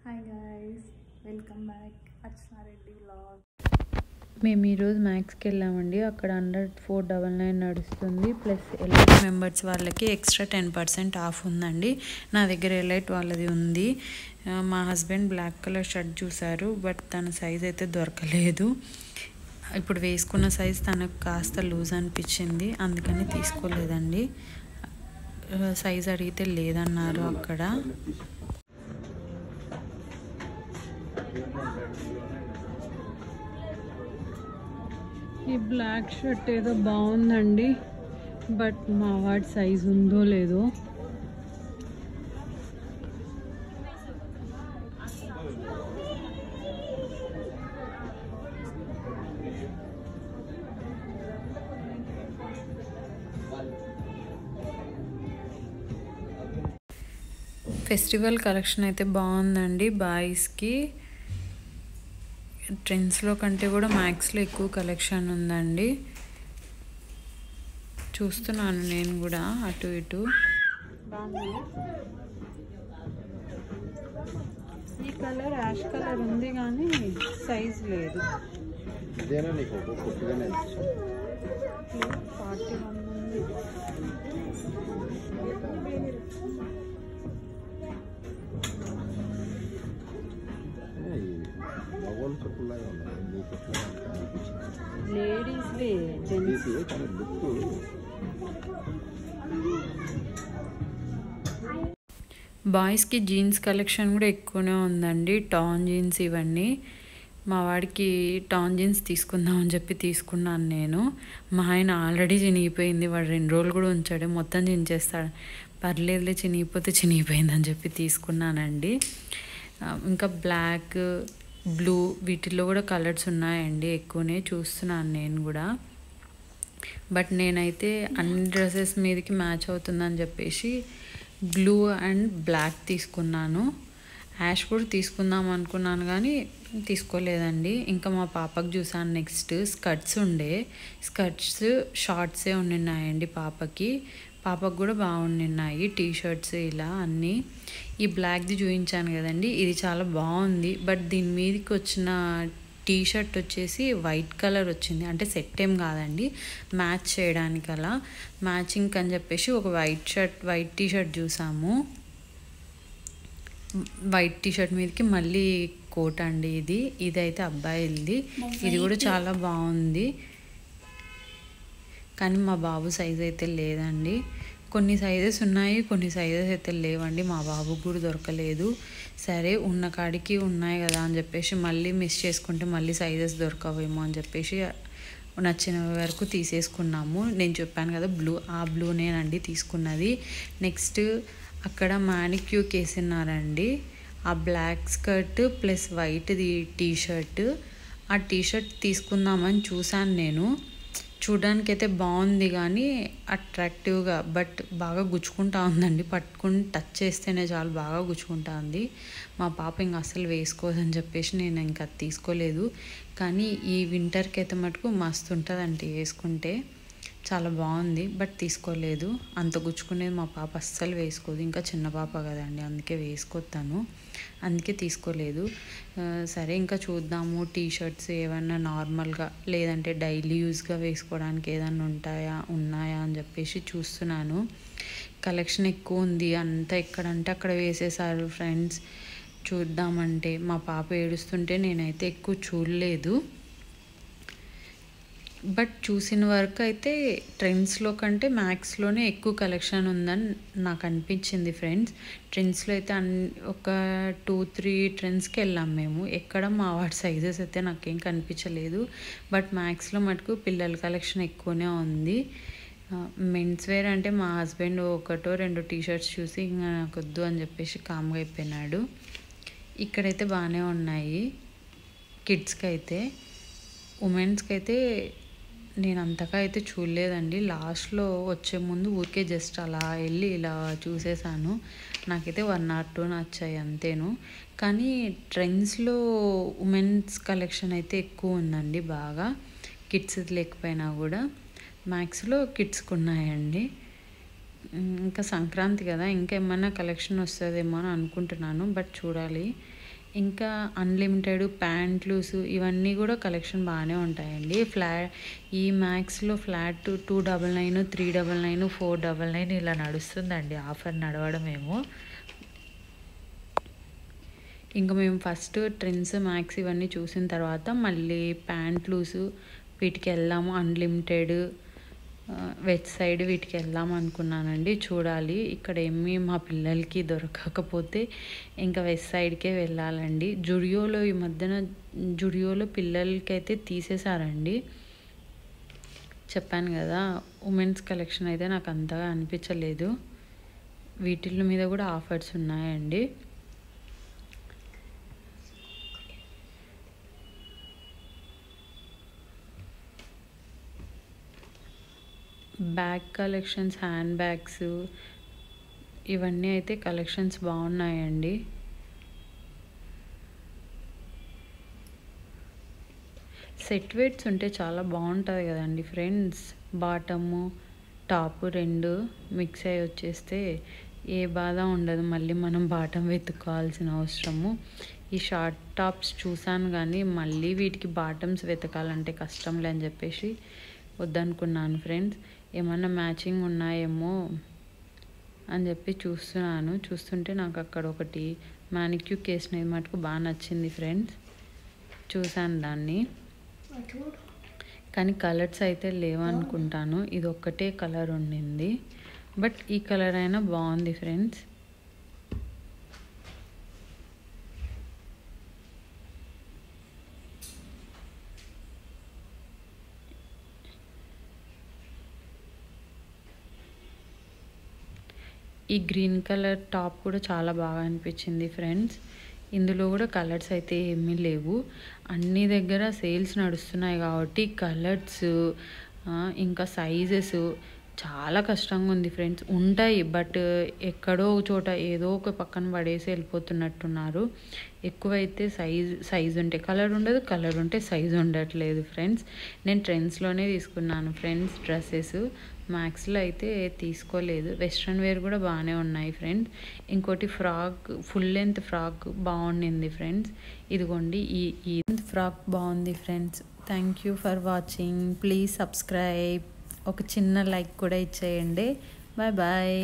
Hi guys, welcome back అర్చనా Reddy vlog. మేము ఈరోజు మ్యాక్స్కి వెళ్ళామండి. అక్కడ 499 నడుస్తుంది. ప్లస్ ఎలైట్ మెంబర్స్ వాళ్ళకి ఎక్స్ట్రా 10% ఆఫ్ ఉందండి. నా దగ్గర ఎలైట్ వాళ్ళది ఉంది. మా హస్బెండ్ బ్లాక్ కలర్ షర్ట్ చూసారు, బట్ తన సైజ్ అయితే దొరకలేదు. ఇప్పుడు వేసుకున్న సైజ్ తనకు కాస్త లూజ్ అనిపించింది, అందుకని తీసుకోలేదండి. సైజ్ అడిగితే లేదన్నారు అక్కడ. ఈ బ్లాక్ షర్ట్ ఏదో బాగుందండి, బట్ మా వాడి సైజ్ ఉందో లేదో. ఫెస్టివల్ కలెక్షన్ అయితే బాగుందండి. బాయ్స్కి ట్రెండ్స్లో కంటే కూడా మ్యాక్స్లో ఎక్కువ కలెక్షన్ ఉందండి. చూస్తున్నాను నేను కూడా అటు ఇటు. ఈ కలర్ యాష్ కలర్ ఉంది కానీ సైజ్ లేదు. 41 ఉంది. లేడీస్లే, జెంట్స్. బాయ్స్కి జీన్స్ కలెక్షన్ కూడా ఎక్కువనే ఉందండి. టాన్ జీన్స్ ఇవన్నీ. మా వాడికి టాన్ జీన్స్ తీసుకుందామని చెప్పి తీసుకున్నాను నేను. మా ఆయన ఆల్రెడీ చినిగిపోయింది, వాడు 2 రోజులు కూడా ఉంచాడు, మొత్తం చించేస్తాడు. పర్లేదులే, చినిగిపోతే చినిగిపోయిందని చెప్పి తీసుకున్నానండి. ఇంకా బ్లాక్, బ్లూ వీటిల్లో కూడా కలర్స్ ఉన్నాయండి, ఎక్కువనే చూస్తున్నాను నేను కూడా. బట్ నేనైతే అన్ని డ్రెస్సెస్ మీదకి మ్యాచ్ అవుతుందని చెప్పేసి బ్లూ అండ్ బ్లాక్ తీసుకున్నాను. యాష్ కూడా తీసుకుందాం అనుకున్నాను కానీ తీసుకోలేదండి. ఇంకా మా పాపకు చూసాను. నెక్స్ట్ స్కర్ట్స్ షార్ట్సే ఉండినాయండి పాపకు కూడా బాగున్నాయి. టీ షర్ట్స్ ఇలా అన్నీ. ఈ బ్లాక్ది చూపించాను కదండి, ఇది చాలా బాగుంది. బట్ దీని మీదకి వచ్చిన టీ షర్ట్ వచ్చేసి వైట్ కలర్ వచ్చింది. అంటే సెట్ ఏం కాదండి, మ్యాచ్ చేయడానికి అలా మ్యాచింగ్ అని చెప్పేసి ఒక వైట్ టీ షర్ట్ చూసాము. వైట్ టీ షర్ట్ మీదకి మళ్ళీ కోట్ అండి. ఇదైతే అబ్బాయిది. ఇది కూడా చాలా బాగుంది, కానీ మా బాబు సైజ్ అయితే లేదండి. కొన్ని సైజెస్ ఉన్నాయి, కొన్ని సైజెస్ అయితే లేవండి. మా బాబుకు కూడా దొరకలేదు. సరే, ఉన్న కాడికి ఉన్నాయి కదా అని చెప్పేసి మళ్ళీ మిస్ చేసుకుంటే మళ్ళీ సైజెస్ దొరకవేమో అని చెప్పేసి నచ్చిన వరకు తీసేసుకున్నాము. నేను చెప్పాను కదా ఆ బ్లూనేనండి తీసుకున్నది. నెక్స్ట్ అక్కడ మ్యానిక్యూర్కి వేసినారండి. ఆ బ్లాక్ స్కర్ట్ ప్లస్ వైట్ది టీ షర్ట్. ఆ టీ షర్ట్ తీసుకుందామని చూశాను నేను. చూడడానికి అయితే బాగుంది కానీ అట్రాక్టివ్గా, బట్ బాగా గుచ్చుకుంటా ఉందండి. పట్టుకుని టచ్ చేస్తేనే చాలా బాగా గుచ్చుకుంటా ఉంది. మా పాప ఇంకా అస్సలు వేసుకోదని చెప్పేసి నేను ఇంకా తీసుకోలేదు. కానీ ఈ వింటర్కి అయితే మటుకు మస్తు ఉంటుందండి, వేసుకుంటే చాలా బాగుంది. బట్ తీసుకోలేదు. అంత గుచ్చుకునేది మా పాప అస్సలు వేసుకోదు, ఇంకా చిన్న పాప కదండి, అందుకే వేసుకోతాను, అందుకే తీసుకోలేదు. సరే, ఇంకా చూద్దాము టీ షర్ట్స్ ఏమన్నా నార్మల్గా లేదంటే డైలీ యూజ్గా వేసుకోవడానికి ఏదన్నా ఉన్నాయా అని చెప్పేసి చూస్తున్నాను. కలెక్షన్ ఎక్కువ ఉంది, అంతా ఎక్కడంటే అక్కడ వేసేసారు ఫ్రెండ్స్. చూద్దామంటే మా పాప ఏడుస్తుంటే నేనైతే ఎక్కువ చూడలేదు. బట్ చూసిన వరకు అయితే ట్రెండ్స్లో కంటే మ్యాక్స్లోనే ఎక్కువ కలెక్షన్ ఉందని నాకు అనిపించింది ఫ్రెండ్స్. ట్రెండ్స్లో అయితే ఒక 2-3 ట్రెండ్స్కి వెళ్ళాం మేము. ఎక్కడ మా వాడి సైజెస్ అయితే నాకేం కనిపించలేదు. బట్ మ్యాక్స్లో మటుకు పిల్లల కలెక్షన్ ఎక్కువనే ఉంది. మెన్స్ వేర్ అంటే మా హస్బెండ్ 1-2 టీ షర్ట్స్ చూసి ఇంకా నాకు వద్దు అని చెప్పేసి కామ్గా అయిపోయినాడు. ఇక్కడైతే బాగానే ఉన్నాయి కిడ్స్కి అయితే. ఉమెన్స్కి అయితే నేను అంతగా అయితే చూడలేదండి. లాస్ట్లో వచ్చే ముందు ఊరికే జస్ట్ అలా వెళ్ళి ఇలా చూసేసాను. నాకైతే 1 or 2 నచ్చాయి అంతేను. కానీ ట్రెండ్స్లో ఉమెన్స్ కలెక్షన్ అయితే ఎక్కువ ఉందండి బాగా. కిడ్స్ లేకపోయినా కూడా మ్యాక్స్లో కిడ్స్కి ఉన్నాయండి. ఇంకా సంక్రాంతి కదా, ఇంకా ఏమన్నా కలెక్షన్ వస్తుందేమో అని అనుకుంటున్నాను, బట్ చూడాలి. ఇంకా అన్లిమిటెడ్ ప్యాంట్లూస్ ఇవన్నీ కూడా కలెక్షన్ బాగానే ఉంటాయండి. ఈ మ్యాక్స్లో ఫ్లాట్ 299, 399, 499 ఇలా నడుస్తుందండి. ఆఫర్ నడవడమేమో. ఇంకా మేము ఫస్ట్ ట్రెండ్స్, మ్యాక్స్ ఇవన్నీ చూసిన తర్వాత మళ్ళీ ప్యాంట్లూస్ వీటికి వెళ్దాము. అన్లిమిటెడ్, వెజ్ సైడ్ వీటికి వెళ్దాం అనుకున్నానండి. చూడాలి, ఇక్కడ ఏమీ మా పిల్లలకి దొరకకపోతే ఇంకా వెస్ట్ సైడ్కే వెళ్ళాలండి. జుడియోలో ఈ మధ్యన పిల్లలకి అయితే తీసేశారండి. చెప్పాను కదా, ఉమెన్స్ కలెక్షన్ అయితే నాకు అంతగా అనిపించలేదు. వీటిల మీద కూడా ఆఫర్స్ ఉన్నాయండి. బ్యాగ్ కలెక్షన్స్, హ్యాండ్ బ్యాగ్స్ ఇవన్నీ అయితే కలెక్షన్స్ బాగున్నాయండి. సెట్ వెయిట్స్ ఉంటే చాలా బాగుంటుంది కదండి ఫ్రెండ్స్. బాటము టాప్ 2 మిక్స్ అయ్యి వచ్చేస్తే ఏ బాధ ఉండదు. మళ్ళీ మనం బాటం వెతుక్కోవాల్సిన అవసరము. ఈ షార్ట్ టాప్స్ చూసాను కానీ మళ్ళీ వీటికి బాటమ్స్ వెతకాలంటే కష్టంలే అని చెప్పేసి వద్దనుకున్నాను ఫ్రెండ్స్. ఏమన్నా మ్యాచింగ్ ఉన్నాయేమో అని చెప్పి చూస్తుంటే నాకు అక్కడ ఒకటి మ్యానిక్యూ కేసినది మటుకు బాగా నచ్చింది ఫ్రెండ్స్. చూసాను దాన్ని, కానీ కలర్స్ అయితే లేవనుకుంటాను. ఇది ఒక్కటే కలర్ ఉండింది, బట్ ఈ కలర్ అయినా బాగుంది ఫ్రెండ్స్. ఈ గ్రీన్ కలర్ టాప్ కూడా చాలా బాగా అనిపించింది ఫ్రెండ్స్. ఇందులో కూడా కలర్స్ అయితే ఏమీ లేవు. అన్ని దగ్గర సేల్స్ నడుస్తున్నాయి కాబట్టి కలర్స్ ఇంకా సైజెస్ చాలా కష్టంగా ఉంది ఫ్రెండ్స్. ఉంటాయి, బట్ ఎక్కడో ఒక చోట ఏదో ఒక పక్కన పడేసి వెళ్ళిపోతున్నట్టున్నారు. ఎక్కువైతే సైజ్ ఉంటే కలర్ ఉండదు, కలర్ ఉంటే సైజ్ ఉండట్లేదు ఫ్రెండ్స్. నేను ట్రెండ్స్లోనే తీసుకున్నాను ఫ్రెండ్స్ డ్రెస్సెస్. మ్యాక్స్లో అయితే తీసుకోలేదు. వెస్ట్రన్ వేర్ కూడా బాగానే ఉన్నాయి ఫ్రెండ్స్. ఇంకోటి ఫ్రాక్, ఫుల్ లెంత్ ఫ్రాక్ బాగుండింది ఫ్రెండ్స్. ఇదిగోండి ఈ ఫ్రాక్ బాగుంది friends. Thank you for watching. Please subscribe. ఒక చిన్న లైక్ కూడా ఇచ్చేయండి. Bye bye.